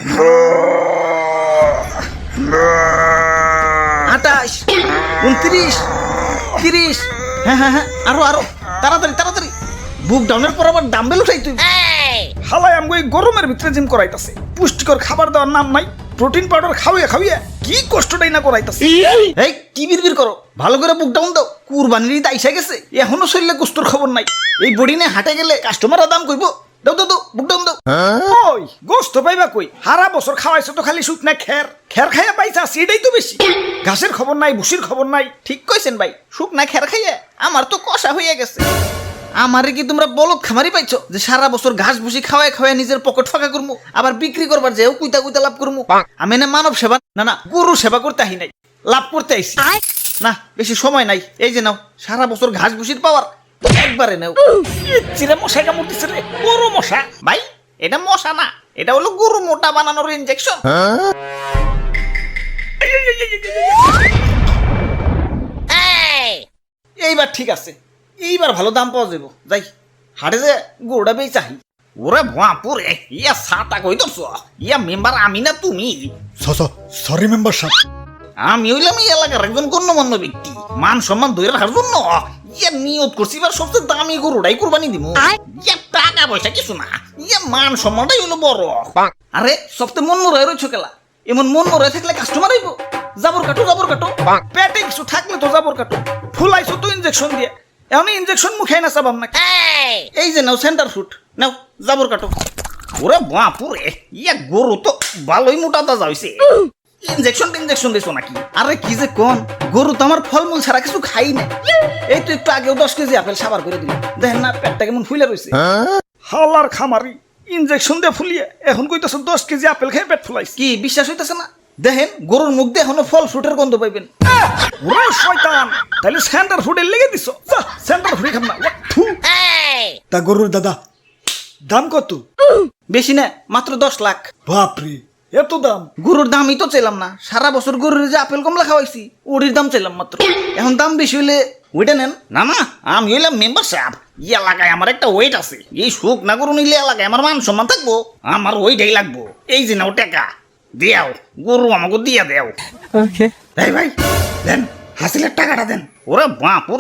28, 29, 30। হ্যাঁ, আরো তাড়াতাড়ি তাড়াতাড়ি। বুক ডাউনের পর আবার ডাম্বেল উঠাই তুই। হালাই আমগো এই গরমের ভিতরে জিম করাইতাছে, পুষ্টিকর খাবার দেওয়ার নাম নাই, প্রোটিন পাউডার খাওয়াইয়া কি কষ্টটাই না করাইতাছে। এই কি বিড়বিড় করো, ভালো করে বুক ডাউন দাও। কুরবানির ঈদ আইসা গেছে, এখনো শরীরে কুস্তর খবর নাই। এই বডি নিয়ে হাটে গেলে কাস্টমাররা দাম কইব। দাও বুক ডাউন দাও। ওই গোস্ত পাইবা কই? হারা বছর খাওয়াইছো তো খালি শুকনা খের খাইয়া পাইছা, সেটাই তো বেশি। ঘাসের খবর নাই, ভুসির খবর নাই। ঠিক কইছেন ভাই, শুকনা খের খাইয়া আমার তো কষা হইয়া গেছে। আমারে কি তোমরা বলদ খামারি পাইছো যে সারা বছর ঘাস ভুসি খাওয়ায় নিজের পকেট ফাঁকা করবো, আবার বিক্রি করবার যেও কুইতা লাভ করবো? আমি না মানব সেবা না গরু সেবা করতে আহি নাই, লাভ করতে আইছি। না বেশি সময় নাই, এই যে নাও সারা বছর ঘাস ভুসির পাওয়ার একবারে নাও। চিরে মশা কামড়তেছে রে, বড় মশা। ভাই এটা মশা না, এটা হলো গরু মোটা বানানোর ইনজেকশন। এইবার ঠিক আছে, এইবার ভালো দাম পাওয়া যাবো। যাই হাটে যে গরুটা বেই চাহি। ওরে বাপুরে, ইয়া সাতা কই তো ইয়া মেম্বার আমি না তুমি? সরি মেম্বার সাহেব। আমি হইলাম এই এলাকার একজন গণ্যমান্য ব্যক্তি, মান সম্মান ধরে রাখার জন্য ইয়া নিয়ত করছি এবার সবচেয়ে দামি গরুটাই কুরবানি দিব। ইয়া টাকা পয়সা কিছু না, ইয়া মান সম্মানটাই হলো বড়। আরে সবচেয়ে মন মরাই রয়েছ খেলা, এমন মন মরাই থাকলে কাস্টমার আইব। জাবর কাটো পেটে কিছু থাকলে তো জাবর কাটো। ফুলাইছো তো ইনজেকশন দিয়ে, এখন ইনজেকশন মুখে না চাবাম না। এই যে নাও সেন্টার ফুট, নাও জাবর কাটো। ওরে বাপুরে, ইয়া গরু তো ভালোই মোটা তাজা হইছে। ইনজেকশন দিছো নাকি? আরে কি যে কোন, গরু তো আমার ফলমূল ছাড়া কিছু খাই না। এই তো একটু আগেও 10 কেজি আপেল সাবার করে দিল, দেখেন না পেটটা কেমন ফুলে রয়েছে। হালার খামারি, ইনজেকশন দিয়ে ফুলিয়ে এখন কইতাছো 10 কেজি আপেল খেয়ে পেট ফুলাইছে। কি বিশ্বাস হইতেছে না? দেখেন গরুর মুখ দিয়ে এখনো ফল ফ্রুটের গন্ধ পাইবেন। ওরে শয়তান, তাহলে সেন্টার ফুডে লেগে দিছো। সেন্টার ফুডে খাম না। থু। তা গরুর দাদা দাম কত? বেশি না, মাত্র 10 লাখ। বাপরে, এত দাম? গরুর দামই তো চাইলাম না, সারা বছর গরুর যে আপেল কমলা খাওয়াইছি ওরির দাম চাইলাম মাত্র। এখন দাম বেশি হইলে ওইটা নেন। না আমি হইলাম মেম্বার সাহেব, এই এলাকায় আমার একটা ওয়েট আছে। এই সুখ না গরু নিলে এলাকায় আমার মান সম্মান থাকবো, আমার ওইটাই লাগবো। এই যে নাও টাকা দেও, গরু আমাকে দিয়া দেও। এই ভাই দেন, হাসিলের টাকাটা দেন। ওরে বাপুর,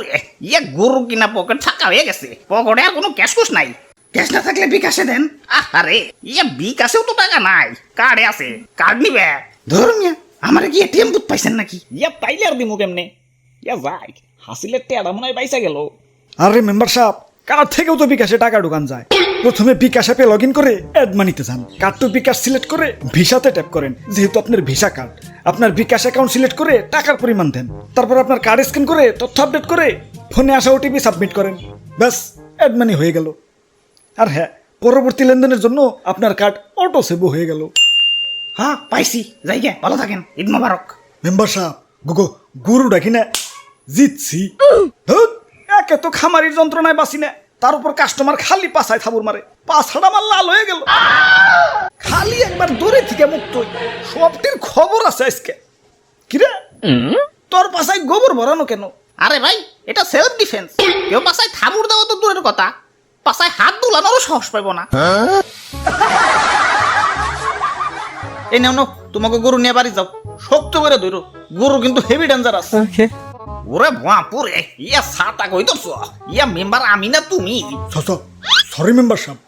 ইয়া গরু কিনা পকেট ফাঁকা হয়ে গেছে, পকেটে আর কোনো ক্যাশ কুশ নাই। ক্যাশ না থাকলে বিকাশে দেন। আরে ইয়া বিকাশেও তো টাকা নাই, কার্ডে আছে, কার্ড নিবে। ধরুন আমার কি এটিএম বুথ পাইছেন নাকি? ইয়া পাইলে আর দিমু কেমনে? ইয়া যাই হাসিলের টেড়া মনে হয় পাইসা গেল। আরে মেম্বার সাহেব, কার্ড থেকেও তো বিকাশে টাকা ঢুকান যায়। প্রথমে বিকাশ অ্যাপে লগ ইন করে অ্যাড মানিতে যান, কার্ড টু বিকাশ সিলেক্ট করে ভিসাতে ট্যাপ করেন। যেহেতু আপনার ভিসা কার্ড, আপনার বিকাশ অ্যাকাউন্ট সিলেক্ট করে টাকার পরিমাণ দেন। তারপর আপনার কার্ড স্ক্যান করে তথ্য আপডেট করে ফোনে আসা ওটিপি সাবমিট করেন। ব্যাস, অ্যাড মানি হয়ে গেল। আর হ্যাঁ, পরবর্তী লেনদেনের জন্য আপনার কার্ড অটো সেভ হয়ে গেল। হ্যাঁ পাইছি, যাই গে, ভালো থাকেন, ঈদ মোবারক। মেম্বার সাহেব, গরু ডাকি না জিতছি। ধুত, একে তো খামারির যন্ত্রণায় বাঁচি না, তার উপর কাস্টমার খালি পাছায় থাবুর মারে। পাছাটা আমার লাল হয়ে গেল। খালি একবার দূরে থেকে মুক্ত হই, সবটির খবর আছে আজকে। কিরে তোর পাছায় গোবর ভরানো কেন? আরে ভাই এটা সেলফ ডিফেন্স। কেউ পাশায় থাবুর দেওয়া তো দূরের কথা, পাশায় হাত দুলানোরও সাহস পাইব না। এই নাও তোমাকে গরু নিয়ে বাড়ি যাও, শক্ত করে ধরো, গরু কিন্তু হেভি ডেঞ্জারাস। ওরে বাপুরে, ইয়া সাতা কই তো ইয়া মেম্বার আমি না তুমি? সরি মেম্বার সাহেব।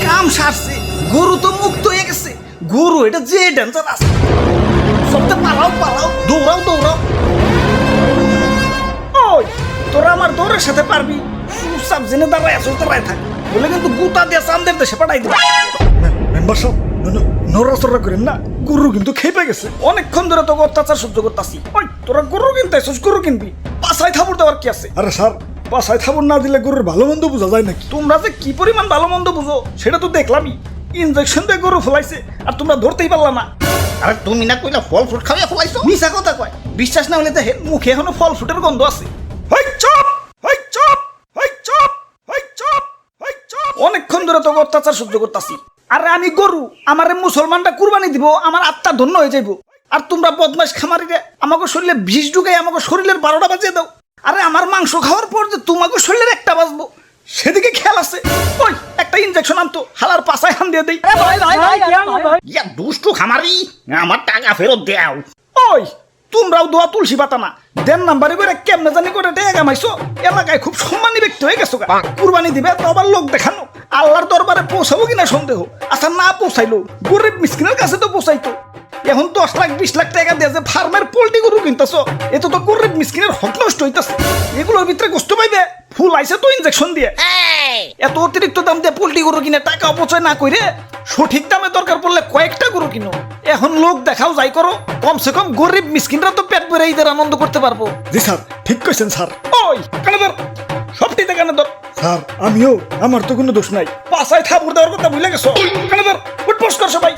কাম সারছে, গরু তো মুক্ত হয়ে গেছে। গরু এটা যে ডেঞ্জারাস, সবটা পালাও, দৌড়াও। ওই তোরা আমার দৌড়ের সাথে পারবি? চুপচাপ জেনে দাঁড়ায় আছো, দাঁড়ায় থাক, বলে কিন্তু গুতা দিয়ে চান্দের দেশে পাঠাই দিবে। মেম্বার সাহেব নড়াচড়া করেন না, গরু কিন্তু খেপে গেছে। অনেকক্ষণ ধরে তোকে অত্যাচার সহ্য করতেছি। ওই তোরা গরু কিনতে আসছিস, গরু কিনবি, পাছায় থাবুর দেওয়ার কি আছে? আরে স্যার, পাছায় থাবুর না দিলে গরুর ভালো মন্দ বোঝা যায় নাকি? তোমরা যে কি পরিমাণ ভালো মন্দ বুঝো সেটা তো দেখলামই। ইনজেকশন দিয়ে গরু ফলাইছে আর তোমরা ধরতেই পারলা না। আরে তুমি না কইলা ফল ফ্রুট খাওয়া ফলাইছো? মিছা কথা কয়, বিশ্বাস না হলে দেখেন মুখে এখনো ফল ফ্রুটের গন্ধ আছে। অনেকক্ষণ ধরে তোকে অত্যাচার সহ্য করতেছি। আরে আমি গরু, আমারে মুসলমানটা কুরবানি দিব, আমার আত্মা ধন্য হয়ে যাইব। আর তোমরা বদমাশ খামারিরে আমাকে শরীরে বিষ ঢুকাই আমাকে শরীরের 12টা বাজিয়ে দাও। আরে আমার মাংস খাওয়ার পর যে তোমাকে শরীরের একটা বাজবো, সেদিকে খেয়াল আছে। ওই একটা ইনজেকশন আনতো, হালার পাছায় হান দিয়ে দেই। ইয়া দুষ্টু খামারি, আমার টাকা ফেরত দেও। ওই তোমরাও দোয়া তুলসী পাতা না, দেন নাম্বারে করে কেমনে জানি করে টাকা কামাইছো। এলাকায় খুব সম্মানী ব্যক্তি হয়ে গেছো গা। কুরবানি দিবে তো আবার লোক দেখানো, আল্লাহর দরবারে পৌঁছাবো কিনা সন্দেহ। আচ্ছা না পৌঁছাইলো, গরিব মিসকিনের কাছে তো পৌঁছাইতো। এখন 10 লাখ 20 লাখ টাকা দিয়ে যে ফার্মের পোল্ট্রি গরু কিনতেছো, এত তো গরিব মিসকিনের হক নষ্ট হইতাছে। এগুলোর ভিতরে গোস্ত পাইবে, ফুল আইছে তো ইনজেকশন দিয়ে। এত অতিরিক্ত দাম দিয়ে পোল্ট্রি গরু কিনে টাকা অপচয় না করে সঠিক দামে দরকার পড়লে কয়েকটা গরু কিনো। এখন লোক দেখাও যাই করো, কমসে কম গরিব মিসকিনরা তো পেট ভরে ঈদের আনন্দ করতে পারবো। জি স্যার, ঠিক কইছেন স্যার। ওই কানে ধর, সবটিতে কানে ধর। স্যার আমিও, আমার তো কোনো দোষ নাই। পাছায় থাপুর দেওয়ার কথা ভুলে গেছো। কানে ধর, উঠবোস কর সবাই।